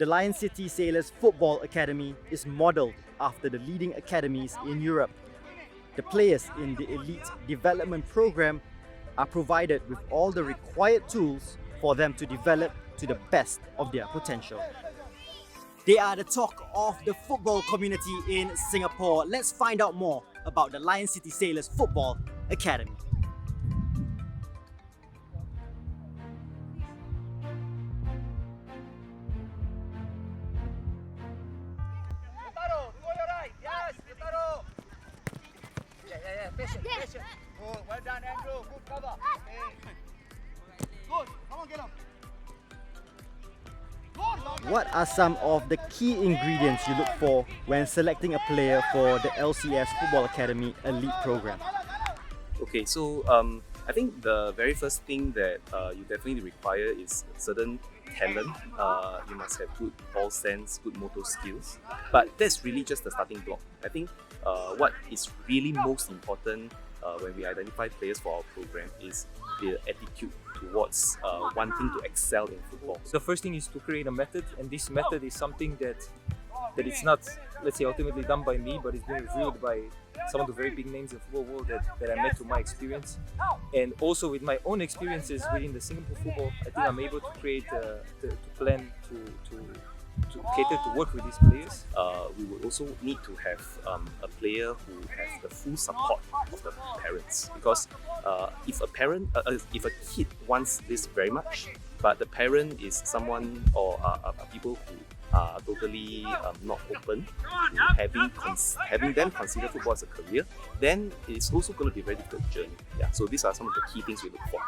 The Lion City Sailors Football Academy is modelled after the leading academies in Europe. The players in the elite development program are provided with all the required tools for them to develop to the best of their potential. They are the talk of the football community in Singapore. Let's find out more about the Lion City Sailors Football Academy. Patient. Good. Well done, Andrew. Good cover. Okay. Good. Come on, get him. What are some of the key ingredients you look for when selecting a player for the LCS Football Academy Elite Program? Okay, so I think the very first thing that you definitely require is certain talent. You must have good ball sense, good motor skills. But that's really just the starting block. I think what is really most important when we identify players for our program is their attitude towards wanting to excel in football. The first thing is to create a method, and this method is something that it's not, let's say, ultimately done by me, but it's been revealed by some of the very big names in the football world that I met through my experience. And also with my own experiences within the Singapore football, I think I'm able to create to plan to cater to work with these players. We would also need to have a player who has the full support of the parents, because if a kid wants this very much, but the parent is someone or are people who are totally not open to having them consider football as a career, then it's also going to be a very difficult journey. Yeah, so these are some of the key things we look for.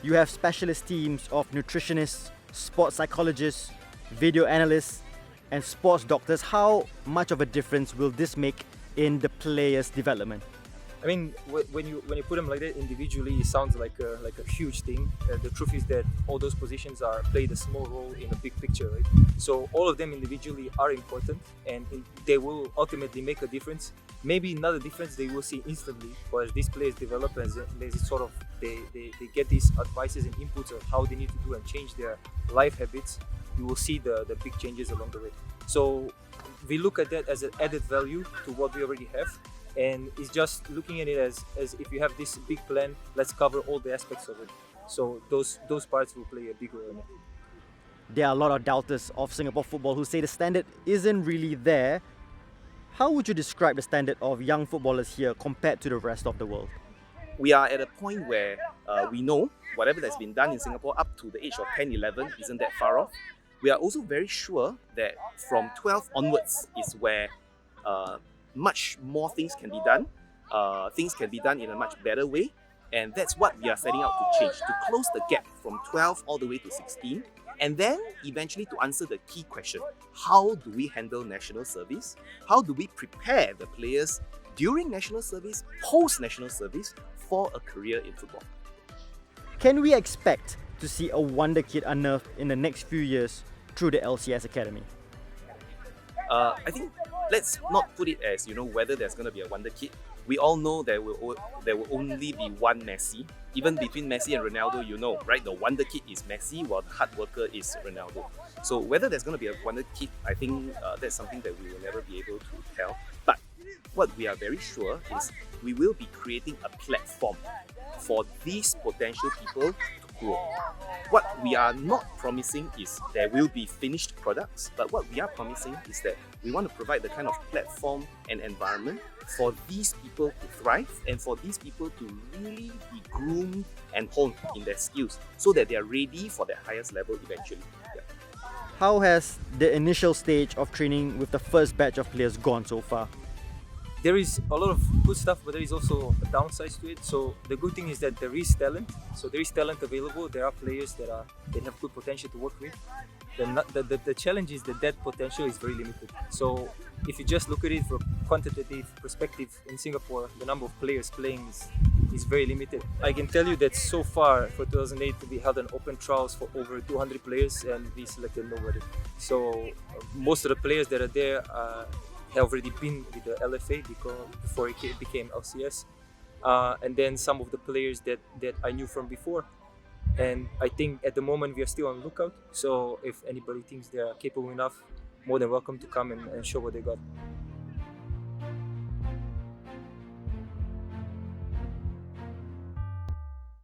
You have specialist teams of nutritionists, sports psychologists, video analysts, and sports doctors. How much of a difference will this make in the players' development? I mean, when you put them like that individually, it sounds like a huge thing. The truth is that all those positions played a small role in a big picture, right? So all of them individually are important, and they will ultimately make a difference. Maybe not a difference they will see instantly, but as these players develop, as sort of they get these advices and inputs of how they need to do and change their life habits, you will see the big changes along the way. So we look at that as an added value to what we already have. And it's just looking at it as if you have this big plan, let's cover all the aspects of it. So those parts will play a big role in it. There are a lot of doubters of Singapore football who say the standard isn't really there. How would you describe the standard of young footballers here compared to the rest of the world? We are at a point where we know whatever that's been done in Singapore up to the age of 10, 11 isn't that far off. We are also very sure that from 12 onwards is where much more things can be done. Things can be done in a much better way, and that's what we are setting out to change, to close the gap from 12 all the way to 16, and then eventually to answer the key question: how do we handle national service? How do we prepare the players during national service, post-national service, for a career in football? Can we expect to see a wonder kid unearthed in the next few years through the LCS Academy? I think let's not put it as, whether there's going to be a wonder kid. We all know there will only be one Messi. Even between Messi and Ronaldo, right? The wonder kid is Messi, while the hard worker is Ronaldo. So whether there's going to be a wonder kid, I think that's something that we will never be able to tell. But what we are very sure is we will be creating a platform for these potential people to grow. What we are not promising is there will be finished products, but what we are promising is that we want to provide the kind of platform and environment for these people to thrive and for these people to really be groomed and honed in their skills so that they are ready for their highest level eventually. Yeah. How has the initial stage of training with the first batch of players gone so far? There is a lot of good stuff, but there is also a downside to it. So the good thing is that there is talent. So there is talent available. There are players that have good potential to work with. The challenge is that potential is very limited. So if you just look at it from a quantitative perspective in Singapore, the number of players playing is very limited. I can tell you that so far for 2008 we held an open trials for over 200 players and we selected nobody. So most of the players that are there have already been with the LFA before it became LCS. And then some of the players that I knew from before And I think at the moment we are still on lookout. So if anybody thinks they are capable enough, more than welcome to come and show what they got.